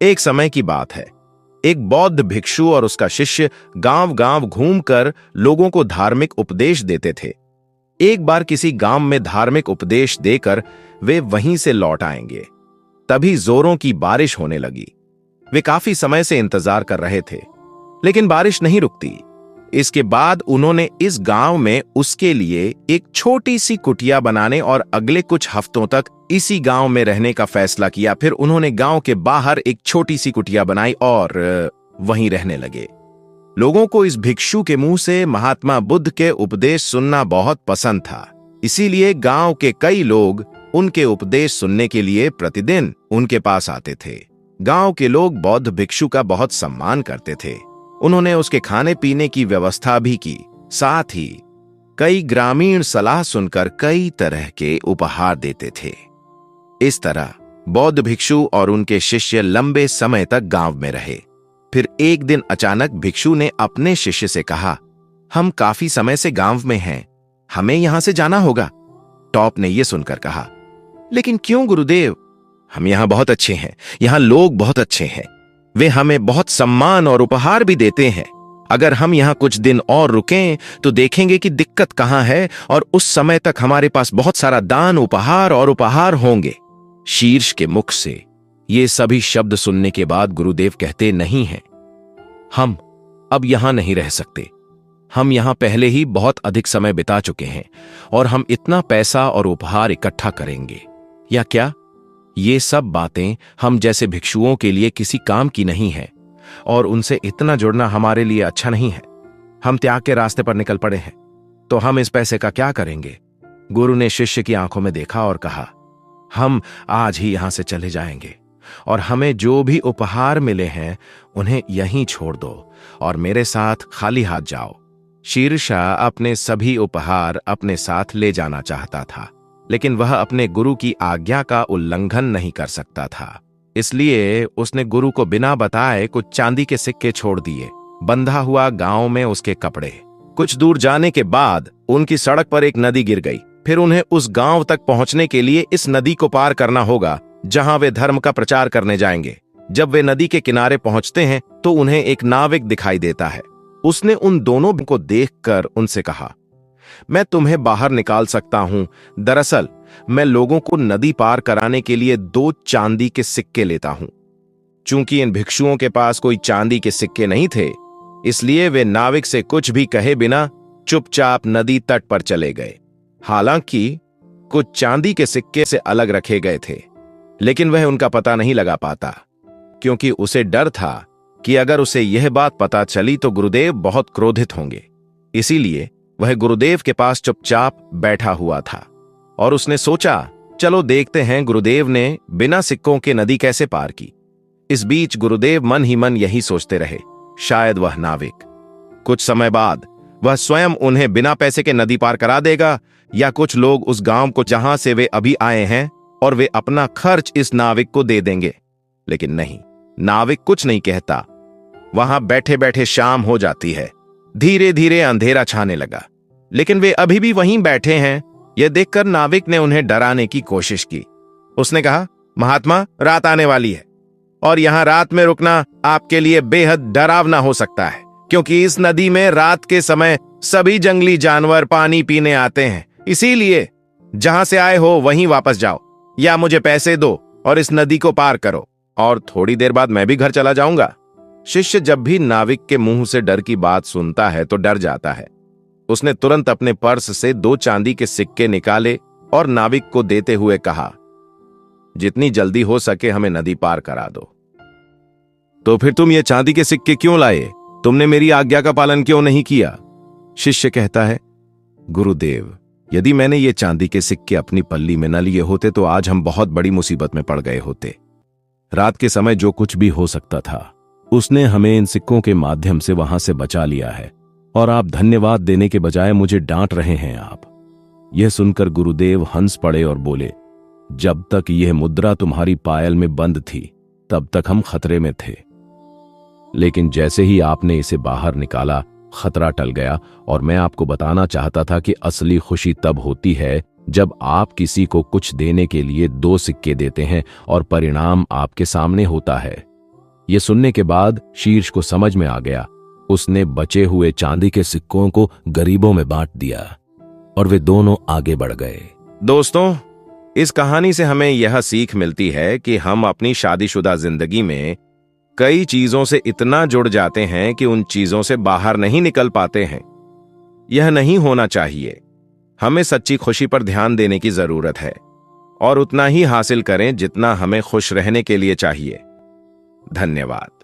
एक समय की बात है। एक बौद्ध भिक्षु और उसका शिष्य गांव-गांव घूमकर लोगों को धार्मिक उपदेश देते थे। एक बार किसी गांव में धार्मिक उपदेश देकर वे वहीं से लौट आएंगे, तभी जोरों की बारिश होने लगी। वे काफी समय से इंतजार कर रहे थे, लेकिन बारिश नहीं रुकती। इसके बाद उन्होंने इस गांव में उसके लिए एक छोटी सी कुटिया बनाने और अगले कुछ हफ्तों तक इसी गांव में रहने का फैसला किया। फिर उन्होंने गांव के बाहर एक छोटी सी कुटिया बनाई और वहीं रहने लगे। लोगों को इस भिक्षु के मुंह से महात्मा बुद्ध के उपदेश सुनना बहुत पसंद था, इसीलिए गांव के कई लोग उनके उपदेश सुनने के लिए प्रतिदिन उनके पास आते थे। गांव के लोग बौद्ध भिक्षु का बहुत सम्मान करते थे। उन्होंने उसके खाने पीने की व्यवस्था भी की। साथ ही कई ग्रामीण सलाह सुनकर कई तरह के उपहार देते थे। इस तरह बौद्ध भिक्षु और उनके शिष्य लंबे समय तक गांव में रहे। फिर एक दिन अचानक भिक्षु ने अपने शिष्य से कहा, हम काफी समय से गांव में हैं, हमें यहां से जाना होगा। टॉप ने यह सुनकर कहा, लेकिन क्यों गुरुदेव? हम यहां बहुत अच्छे हैं, यहां लोग बहुत अच्छे हैं, वे हमें बहुत सम्मान और उपहार भी देते हैं। अगर हम यहां कुछ दिन और रुकें तो देखेंगे कि दिक्कत कहां है, और उस समय तक हमारे पास बहुत सारा दान, उपहार और उपहार होंगे। शीर्ष के मुख से ये सभी शब्द सुनने के बाद गुरुदेव कहते, नहीं हैं, हम अब यहां नहीं रह सकते। हम यहां पहले ही बहुत अधिक समय बिता चुके हैं और हम इतना पैसा और उपहार इकट्ठा करेंगे या क्या? ये सब बातें हम जैसे भिक्षुओं के लिए किसी काम की नहीं है और उनसे इतना जुड़ना हमारे लिए अच्छा नहीं है। हम त्याग के रास्ते पर निकल पड़े हैं, तो हम इस पैसे का क्या करेंगे? गुरु ने शिष्य की आंखों में देखा और कहा, हम आज ही यहां से चले जाएंगे और हमें जो भी उपहार मिले हैं उन्हें यहीं छोड़ दो और मेरे साथ खाली हाथ जाओ। शीर्षा अपने सभी उपहार अपने साथ ले जाना चाहता था, लेकिन वह अपने गुरु की आज्ञा का उल्लंघन नहीं कर सकता था। इसलिए उसने गुरु को बिना बताए कुछ चांदी के सिक्के छोड़ दिए। बंधा हुआ गांव में उसके कपड़े। कुछ दूर जाने के बाद उनकी सड़क पर एक नदी गिर गई। फिर उन्हें उस गांव तक पहुंचने के लिए इस नदी को पार करना होगा जहां वे धर्म का प्रचार करने जाएंगे। जब वे नदी के किनारे पहुंचते हैं तो उन्हें एक नाविक दिखाई देता है। उसने उन दोनों को देखकर उनसे कहा, मैं तुम्हें बाहर निकाल सकता हूं। दरअसल मैं लोगों को नदी पार कराने के लिए 2 चांदी के सिक्के लेता हूं। चूंकि इन भिक्षुओं के पास कोई चांदी के सिक्के नहीं थे, इसलिए वे नाविक से कुछ भी कहे बिना चुपचाप नदी तट पर चले गए। हालांकि कुछ चांदी के सिक्के से अलग रखे गए थे, लेकिन वह उनका पता नहीं लगा पाता, क्योंकि उसे डर था कि अगर उसे यह बात पता चली तो गुरुदेव बहुत क्रोधित होंगे। इसीलिए वह गुरुदेव के पास चुपचाप बैठा हुआ था और उसने सोचा, चलो देखते हैं गुरुदेव ने बिना सिक्कों के नदी कैसे पार की। इस बीच गुरुदेव मन ही मन यही सोचते रहे, शायद वह नाविक कुछ समय बाद वह स्वयं उन्हें बिना पैसे के नदी पार करा देगा, या कुछ लोग उस गांव को जहां से वे अभी आए हैं और वे अपना खर्च इस नाविक को दे देंगे। लेकिन नहीं, नाविक कुछ नहीं कहता। वहां बैठे बैठे शाम हो जाती है। धीरे धीरे अंधेरा छाने लगा, लेकिन वे अभी भी वहीं बैठे हैं। यह देखकर नाविक ने उन्हें डराने की कोशिश की। उसने कहा, महात्मा, रात आने वाली है और यहां रात में रुकना आपके लिए बेहद डरावना हो सकता है, क्योंकि इस नदी में रात के समय सभी जंगली जानवर पानी पीने आते हैं। इसीलिए जहां से आए हो वहीं वापस जाओ, या मुझे पैसे दो और इस नदी को पार करो, और थोड़ी देर बाद मैं भी घर चला जाऊंगा। शिष्य जब भी नाविक के मुंह से डर की बात सुनता है तो डर जाता है। उसने तुरंत अपने पर्स से 2 चांदी के सिक्के निकाले और नाविक को देते हुए कहा, जितनी जल्दी हो सके हमें नदी पार करा दो। तो फिर तुम ये चांदी के सिक्के क्यों लाए? तुमने मेरी आज्ञा का पालन क्यों नहीं किया? शिष्य कहता है, गुरुदेव, यदि मैंने ये चांदी के सिक्के अपनी पल्ली में न लिए होते तो आज हम बहुत बड़ी मुसीबत में पड़ गए होते। रात के समय जो कुछ भी हो सकता था, उसने हमें इन सिक्कों के माध्यम से वहां से बचा लिया है, और आप धन्यवाद देने के बजाय मुझे डांट रहे हैं आप। यह सुनकर गुरुदेव हंस पड़े और बोले, जब तक यह मुद्रा तुम्हारी पायल में बंद थी तब तक हम खतरे में थे, लेकिन जैसे ही आपने इसे बाहर निकाला खतरा टल गया। और मैं आपको बताना चाहता था कि असली खुशी तब होती है जब आप किसी को कुछ देने के लिए 2 सिक्के देते हैं और परिणाम आपके सामने होता है। ये सुनने के बाद शीर्ष को समझ में आ गया। उसने बचे हुए चांदी के सिक्कों को गरीबों में बांट दिया और वे दोनों आगे बढ़ गए। दोस्तों, इस कहानी से हमें यह सीख मिलती है कि हम अपनी शादीशुदा जिंदगी में कई चीजों से इतना जुड़ जाते हैं कि उन चीजों से बाहर नहीं निकल पाते हैं। यह नहीं होना चाहिए। हमें सच्ची खुशी पर ध्यान देने की जरूरत है और उतना ही हासिल करें जितना हमें खुश रहने के लिए चाहिए। धन्यवाद।